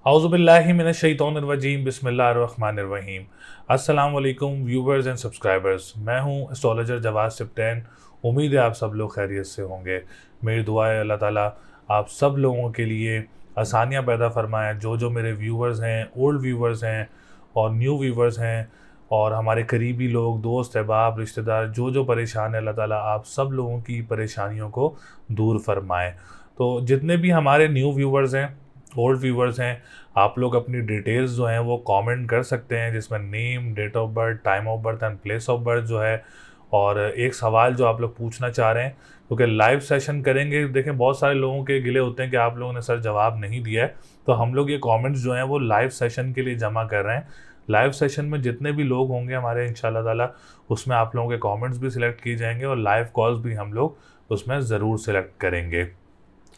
औज़ुबिल्लाहि मिनश्शैतानिर्रजीम बिस्मिल्लाहिर्रहमानिर्रहीम। अस्सलाम वालेकुम व्यूवर्स एंड सब्सक्राइबर्स। मैं हूं एस्ट्रोलॉजर जवाद सिप्टैन। उम्मीद है आप सब लोग खैरियत से होंगे। मेरी दुआ है अल्लाह ताला आप सब लोगों के लिए आसानियां पैदा फरमाएं। जो जो मेरे व्यूवर्स हैं, ओल्ड व्यूवर्स हैं और न्यू व्यूवर्स हैं और हमारे करीबी लोग, दोस्त अहबाब, रिश्तेदार जो जो परेशान है, अल्लाह ताला आप सब लोगों की परेशानियों को दूर फरमाएं। तो जितने भी हमारे न्यू व्यूवर्स हैं, ओल्ड व्यूवर्स हैं, आप लोग अपनी डिटेल्स जो हैं वो कमेंट कर सकते हैं, जिसमें name, date of birth, time of birth and place of birth जो है। और एक सवाल जो आप लोग पूछना चाह रहे हैं, क्योंकि लाइव सेशन करेंगे, देखें बहुत सारे लोगों के गिले होते हैं कि आप लोगों ने सर जवाब नहीं दिया है, तो हम लोग ये कमेंट्स जो हैं वो लाइव सेशन के लिए जमा कर रहे हैं। लाइव सेशन में जितने भी लोग होंगे हमारे, इंशाल्लाह ताला उसमें आप लोगों के कमेंट्स भी सिलेक्ट किए जाएंगे और लाइव कॉल्स भी हम लोग उसमें ज़रूर सिलेक्ट करेंगे।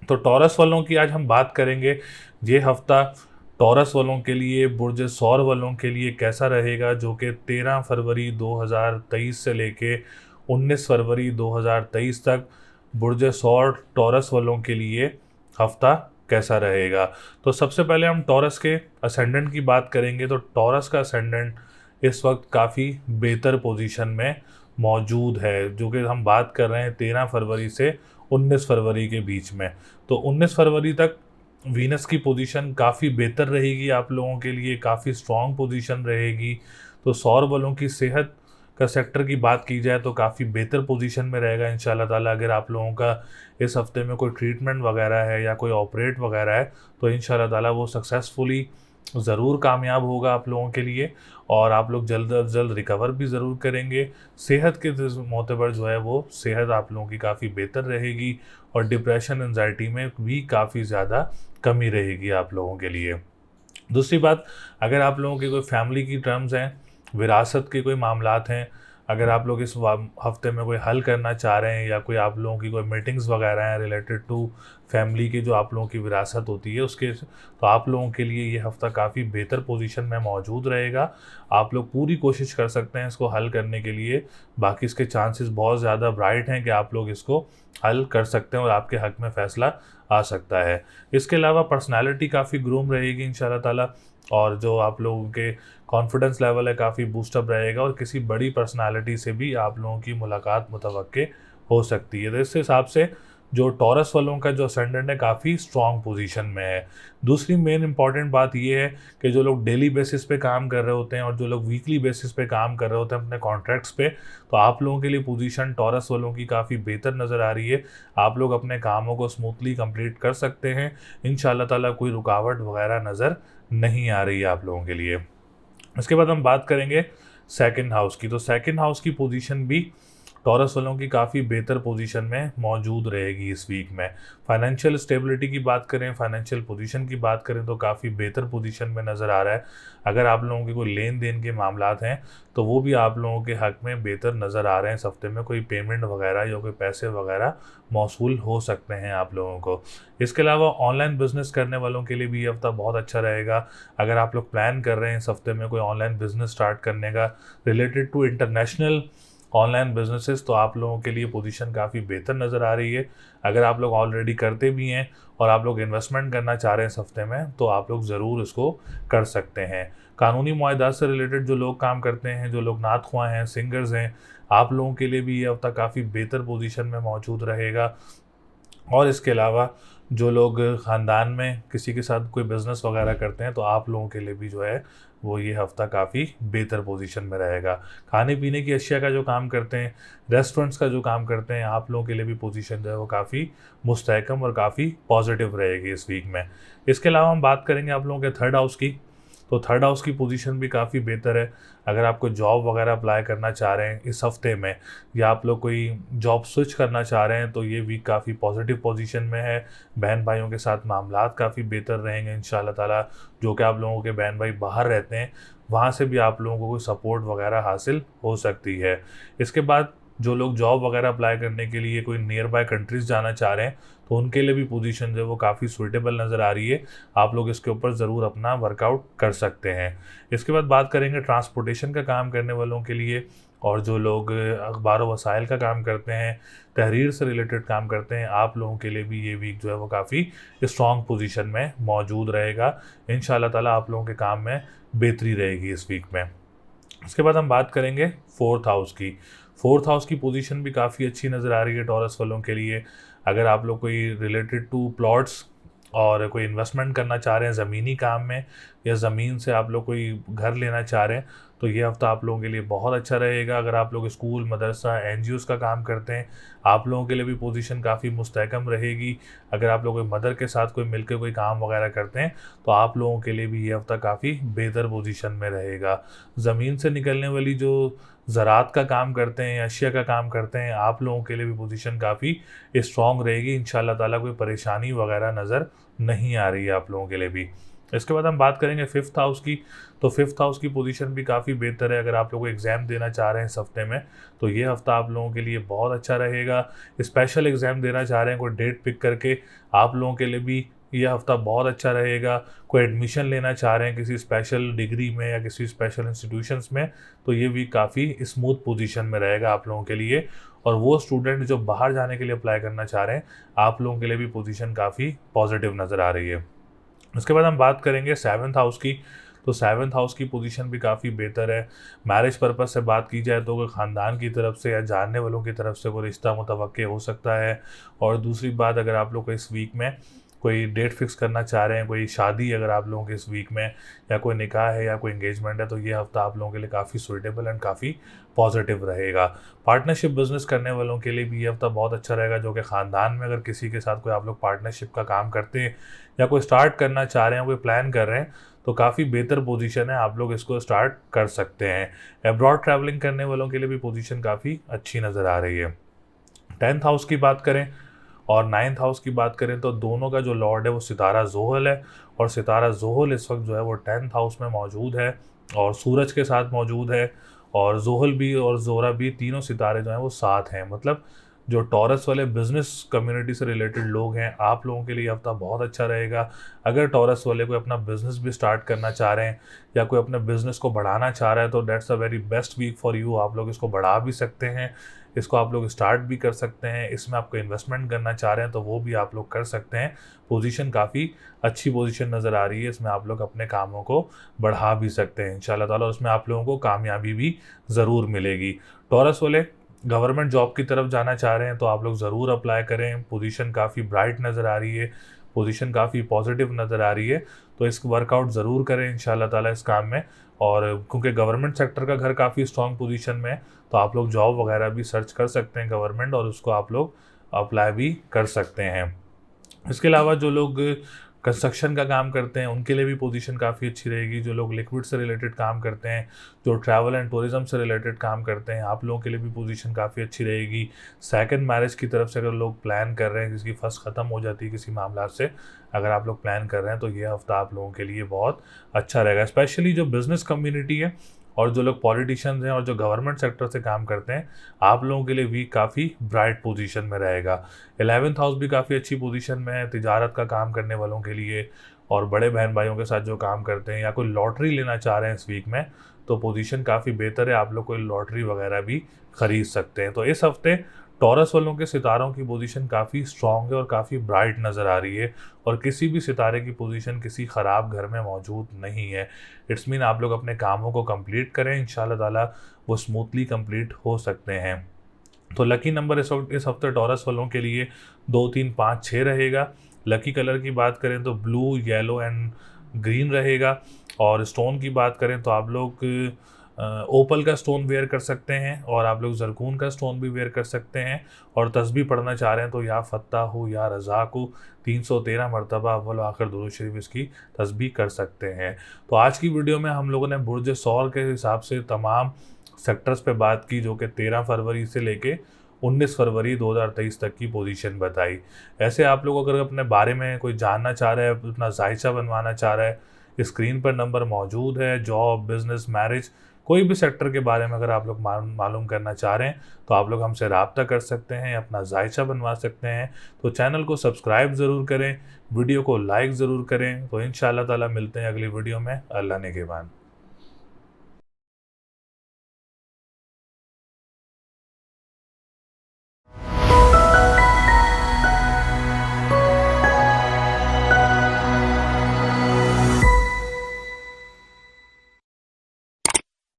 तो टॉरस वालों की आज हम बात करेंगे। ये हफ्ता टॉरस वालों के लिए, बुर्ज सौर वालों के लिए कैसा रहेगा, जो कि 13 फरवरी 2023 से लेके 19 फरवरी 2023 तक बुर्ज सौर टॉरस वालों के लिए हफ्ता कैसा रहेगा। तो सबसे पहले हम टॉरस के असेंडेंट की बात करेंगे। तो टॉरस का असेंडेंट इस वक्त काफ़ी बेहतर पोजीशन में मौजूद है, जो कि हम बात कर रहे हैं 13 फरवरी से 19 फरवरी के बीच में। तो 19 फरवरी तक वीनस की पोजीशन काफ़ी बेहतर रहेगी, आप लोगों के लिए काफ़ी स्ट्रॉन्ग पोजीशन रहेगी। तो सौर बलों की सेहत का सेक्टर की बात की जाए तो काफ़ी बेहतर पोजीशन में रहेगा इंशाल्लाह ताला। अगर आप लोगों का इस हफ्ते में कोई ट्रीटमेंट वगैरह है या कोई ऑपरेट वगैरह है तो इंशाल्लाह ताला वो सक्सेसफुली ज़रूर कामयाब होगा आप लोगों के लिए, और आप लोग जल्द अज जल्द रिकवर भी ज़रूर करेंगे। सेहत के मोतबर जो है वो सेहत आप लोगों की काफ़ी बेहतर रहेगी और डिप्रेशन, एंजाइटी में भी काफ़ी ज़्यादा कमी रहेगी आप लोगों के लिए। दूसरी बात, अगर आप लोगों के कोई फैमिली की टर्म्स हैं, विरासत के कोई मामलात हैं, अगर आप लोग इस हफ्ते में कोई हल करना चाह रहे हैं या कोई आप लोगों की कोई मीटिंग्स वगैरह हैं रिलेटेड टू फैमिली की जो आप लोगों की विरासत होती है उसके, तो आप लोगों के लिए ये हफ़्ता काफ़ी बेहतर पोजीशन में मौजूद रहेगा। आप लोग पूरी कोशिश कर सकते हैं इसको हल करने के लिए। बाकी इसके चांसेस बहुत ज़्यादा ब्राइट हैं कि आप लोग इसको हल कर सकते हैं और आपके हक में फ़ैसला आ सकता है। इसके अलावा पर्सनालिटी काफ़ी ग्रूम रहेगी इंशाल्लाह ताला, और जो आप लोगों के कॉन्फिडेंस लेवल है काफ़ी बूस्टअप रहेगा और किसी बड़ी पर्सनालिटी से भी आप लोगों की मुलाकात मुतवक्के हो सकती है। तो इस हिसाब से जो टॉरस वालों का जो असेंडेंट है काफ़ी स्ट्रॉन्ग पोजीशन में है। दूसरी मेन इंपॉर्टेंट बात ये है कि जो लोग डेली बेसिस पे काम कर रहे होते हैं और जो लोग वीकली बेसिस पे काम कर रहे होते हैं अपने कॉन्ट्रैक्ट्स पे, तो आप लोगों के लिए पोजीशन टॉरस वालों की काफ़ी बेहतर नज़र आ रही है। आप लोग अपने कामों को स्मूथली कंप्लीट कर सकते हैं इंशाल्लाह ताला। कोई रुकावट वगैरह नज़र नहीं आ रही है आप लोगों के लिए। इसके बाद हम बात करेंगे सेकंड हाउस की। तो सेकंड हाउस की पोजीशन भी टॉरस वालों की काफ़ी बेहतर पोजीशन में मौजूद रहेगी इस वीक में। फाइनेंशियल स्टेबिलिटी की बात करें, फाइनेंशियल पोजीशन की बात करें तो काफ़ी बेहतर पोजीशन में नज़र आ रहा है। अगर आप लोगों के कोई लेन देन के मामलात हैं तो वो भी आप लोगों के हक में बेहतर नज़र आ रहे हैं। इस हफ्ते में कोई पेमेंट वगैरह या कोई पैसे वगैरह मौसूल हो सकते हैं आप लोगों को। इसके अलावा ऑनलाइन बिजनेस करने वालों के लिए भी ये हफ्ता बहुत अच्छा रहेगा। अगर आप लोग प्लान कर रहे हैं इस हफ्ते में कोई ऑनलाइन बिजनेस स्टार्ट करने का related to international online businesses, तो आप लोगों के लिए पोजीशन काफ़ी बेहतर नज़र आ रही है। अगर आप लोग ऑलरेडी करते भी हैं और आप लोग इन्वेस्टमेंट करना चाह रहे हैं इस हफ्ते में, तो आप लोग ज़रूर इसको कर सकते हैं। कानूनी मुआहदात से रिलेटेड जो लोग काम करते हैं, जो लोग नात ख्वाह हैं, सिंगर्स हैं, आप लोगों के लिए भी ये हफ्ता काफ़ी बेहतर पोजीशन में मौजूद रहेगा। और इसके अलावा जो लोग ख़ानदान में किसी के साथ कोई बिज़नेस वगैरह करते हैं, तो आप लोगों के लिए भी जो है वो ये हफ़्ता काफ़ी बेहतर पोजीशन में रहेगा। खाने पीने की अशिया का जो काम करते हैं, रेस्टोरेंट्स का जो काम करते हैं, आप लोगों के लिए भी पोजीशन जो है वो काफ़ी मुस्तहकम और काफ़ी पॉजिटिव रहेगी इस वीक में। इसके अलावा हम बात करेंगे आप लोगों के थर्ड हाउस की। तो थर्ड हाउस की पोजीशन भी काफ़ी बेहतर है। अगर आप कोई जॉब वगैरह अप्लाई करना चाह रहे हैं इस हफ्ते में, या आप लोग कोई जॉब स्विच करना चाह रहे हैं, तो ये वीक काफ़ी पॉजिटिव पोजीशन में है। बहन भाइयों के साथ मामलात काफ़ी बेहतर रहेंगे इंशाल्लाह ताला। जो कि आप लोगों के बहन भाई बाहर रहते हैं, वहाँ से भी आप लोगों को कोई सपोर्ट वगैरह हासिल हो सकती है। इसके बाद जो लोग जॉब वगैरह अप्लाई करने के लिए कोई नियर बाय कंट्रीज़ जाना चाह रहे हैं, तो उनके लिए भी पोजीशन जो है वो काफ़ी सूटेबल नज़र आ रही है। आप लोग इसके ऊपर ज़रूर अपना वर्कआउट कर सकते हैं। इसके बाद बात करेंगे ट्रांसपोर्टेशन का काम करने वालों के लिए। और जो लोग अखबार व वसाइल का काम करते हैं, तहरीर से रिलेटेड काम करते हैं, आप लोगों के लिए भी ये वीक जो है वो काफ़ी स्ट्रॉन्ग पोजीशन में मौजूद रहेगा। इंशाल्लाह ताला आप लोगों के काम में बेहतरी रहेगी इस वीक में। उसके बाद हम बात करेंगे फोर्थ हाउस की। फोर्थ हाउस की पोजीशन भी काफ़ी अच्छी नज़र आ रही है टॉरस वालों के लिए। अगर आप लोग कोई रिलेटेड टू प्लॉट्स और कोई इन्वेस्टमेंट करना चाह रहे हैं ज़मीनी काम में, या ज़मीन से आप लोग कोई घर लेना चाह रहे हैं, तो ये हफ़्ता आप लोगों के लिए बहुत अच्छा रहेगा। अगर आप लोग स्कूल, मदरसा, एनजीओज़ का काम करते हैं, आप लोगों के लिए भी पोजीशन काफ़ी मुस्तहकम रहेगी। अगर आप लोग कोई मदर के साथ कोई मिलकर कोई काम वगैरह करते हैं, तो आप लोगों के लिए भी ये हफ़्ता काफ़ी बेहतर पोजीशन में रहेगा। ज़मीन से निकलने वाली जो ज़राअत का काम करते हैं, अशिया का काम करते हैं, आप लोगों के लिए भी पोजीशन काफ़ी स्ट्रॉन्ग रहेगी। इंशाल्लाह ताला कोई परेशानी वगैरह नज़र नहीं आ रही है आप लोगों के लिए भी। इसके बाद हम बात करेंगे फिफ्थ हाउस की। तो फिफ्थ हाउस की पोजीशन भी काफ़ी बेहतर है। अगर आप लोग एग्ज़ाम देना चाह रहे हैं इस हफ्ते में, तो ये हफ्ता आप लोगों के लिए बहुत अच्छा रहेगा। स्पेशल एग्ज़ाम देना चाह रहे हैं, कोई डेट पिक करके, आप लोगों के लिए भी ये हफ्ता बहुत अच्छा रहेगा। कोई एडमिशन लेना चाह रहे हैं किसी स्पेशल डिग्री में या किसी स्पेशल इंस्टीट्यूशंस में, तो ये भी काफ़ी स्मूथ पोजीशन में रहेगा आप लोगों के लिए। और वो स्टूडेंट जो बाहर जाने के लिए अप्लाई करना चाह रहे हैं, आप लोगों के लिए भी पोजीशन काफ़ी पॉजिटिव नज़र आ रही है। उसके बाद हम बात करेंगे सेवन्थ हाउस की। तो सेवन्थ हाउस की पोजीशन भी काफ़ी बेहतर है। मैरिज पर्पस से बात की जाए तो कोई ख़ानदान की तरफ से या जानने वालों की तरफ से कोई रिश्ता मुतवक्के हो सकता है। और दूसरी बात, अगर आप लोग को इस वीक में कोई डेट फिक्स करना चाह रहे हैं, कोई शादी अगर आप लोगों के इस वीक में, या कोई निकाह है या कोई एंगेजमेंट है, तो ये हफ्ता आप लोगों के लिए काफ़ी सूटेबल एंड काफ़ी पॉजिटिव रहेगा। पार्टनरशिप बिजनेस करने वालों के लिए भी ये हफ्ता बहुत अच्छा रहेगा, जो कि ख़ानदान में अगर किसी के साथ कोई आप लोग पार्टनरशिप का काम करते हैं या कोई स्टार्ट करना चाह रहे हैं, कोई प्लान कर रहे हैं, तो काफ़ी बेहतर पोजीशन है, आप लोग इसको स्टार्ट कर सकते हैं। एब्रॉड ट्रैवलिंग करने वालों के लिए भी पोजीशन काफ़ी अच्छी नज़र आ रही है। 10th हाउस की बात करें और 9th हाउस की बात करें, तो दोनों का जो लॉर्ड है वो सितारा ज़ोहल है। और सितारा ज़ोहल इस वक्त जो है वो 10th हाउस में मौजूद है और सूरज के साथ मौजूद है। और ज़ोहल भी और ज़ोरा भी, तीनों सितारे जो हैं वो साथ हैं। मतलब जो टॉरस वाले बिज़नेस कम्युनिटी से रिलेटेड लोग हैं, आप लोगों के लिए हफ्ता बहुत अच्छा रहेगा। अगर टॉरस वाले कोई अपना बिज़नेस भी स्टार्ट करना चाह रहे हैं या कोई अपने बिज़नेस को बढ़ाना चाह रहा है, तो that's a very best week for you. आप लोग इसको बढ़ा भी सकते हैं, इसको आप लोग स्टार्ट भी कर सकते हैं। इसमें आपको इन्वेस्टमेंट करना चाह रहे हैं तो वो भी आप लोग कर सकते हैं। पोजीशन काफ़ी अच्छी पोजीशन नज़र आ रही है, इसमें आप लोग अपने कामों को बढ़ा भी सकते हैं इंशाल्लाह ताला। उसमें आप लोगों को कामयाबी भी ज़रूर मिलेगी। टॉरस वाले गवर्नमेंट जॉब की तरफ जाना चाह रहे हैं तो आप लोग ज़रूर अप्लाई करें। पोजीशन काफ़ी ब्राइट नज़र आ रही है, पोजीशन काफ़ी पॉजिटिव नज़र आ रही है, तो इस वर्कआउट ज़रूर करें इंशाल्लाह ताला इस काम में। और क्योंकि गवर्नमेंट सेक्टर का घर काफ़ी स्ट्रॉन्ग पोजीशन में है, तो आप लोग जॉब वगैरह भी सर्च कर सकते हैं गवर्नमेंट, और उसको आप लोग अप्लाई भी कर सकते हैं। इसके अलावा जो लोग कंस्ट्रक्शन का काम करते हैं उनके लिए भी पोजीशन काफ़ी अच्छी रहेगी। जो लोग लिक्विड से रिलेटेड काम करते हैं, जो ट्रैवल एंड टूरिज़्म से रिलेटेड काम करते हैं, आप लोगों के लिए भी पोजीशन काफ़ी अच्छी रहेगी। सेकंड मैरिज की तरफ से अगर लोग प्लान कर रहे हैं, किसी की फर्स्ट ख़त्म हो जाती है किसी मामला से, अगर आप लोग प्लान कर रहे हैं, तो ये हफ्ता आप लोगों के लिए बहुत अच्छा रहेगा। स्पेशली जो बिज़नेस कम्युनिटी है और जो लोग पॉलिटिशियंस हैं और जो गवर्नमेंट सेक्टर से काम करते हैं, आप लोगों के लिए वीक काफ़ी ब्राइट पोजीशन में रहेगा। 11th हाउस भी काफ़ी अच्छी पोजीशन में है तिजारत का काम करने वालों के लिए, और बड़े बहन भाइयों के साथ जो काम करते हैं या कोई लॉटरी लेना चाह रहे हैं इस वीक में, तो पोजीशन काफ़ी बेहतर है, आप लोग कोई लॉटरी वगैरह भी ख़रीद सकते हैं। तो इस हफ्ते टॉरस वालों के सितारों की पोजीशन काफ़ी स्ट्रॉन्ग है और काफ़ी ब्राइट नज़र आ रही है, और किसी भी सितारे की पोजीशन किसी ख़राब घर में मौजूद नहीं है। इट्स मीन आप लोग अपने कामों को कंप्लीट करें, इंशाल्लाह ताला वो स्मूथली कंप्लीट हो सकते हैं। तो लकी नंबर इस हफ्ते टॉरस वालों के लिए 2, 3, 5, 6 रहेगा। लकी कलर की बात करें तो ब्लू, येलो एंड ग्रीन रहेगा। और स्टोन की बात करें तो आप लोग ओपल का स्टोन वेयर कर सकते हैं, और आप लोग जरकून का स्टोन भी वेयर कर सकते हैं। और तस्बीह पढ़ना चाह रहे हैं तो या फत्ता हो या रज़ाक हो, 313 मरतबा अव्वल आखिर दुरूद शरीफ इसकी तस्बीह कर सकते हैं। तो आज की वीडियो में हम लोगों ने बुर्ज सौर के हिसाब से तमाम सेक्टर्स पे बात की, जो कि 13 फरवरी से लेके 19 फरवरी 2023 तक की पोजीशन बताई। ऐसे आप लोग अगर अपने बारे में कोई जानना चाह रहे हैं, अपना जायचा बनवाना चाह रहा है, स्क्रीन पर नंबर मौजूद है। जॉब, बिजनेस, मैरिज, कोई भी सेक्टर के बारे में अगर आप लोग मालूम करना चाह रहे हैं, तो आप लोग हमसे रब्ता कर सकते हैं, अपना जायचा बनवा सकते हैं। तो चैनल को सब्सक्राइब ज़रूर करें, वीडियो को लाइक ज़रूर करें। तो इंशाअल्लाह ताला मिलते हैं अगली वीडियो में। अल्लाह ने के बाद।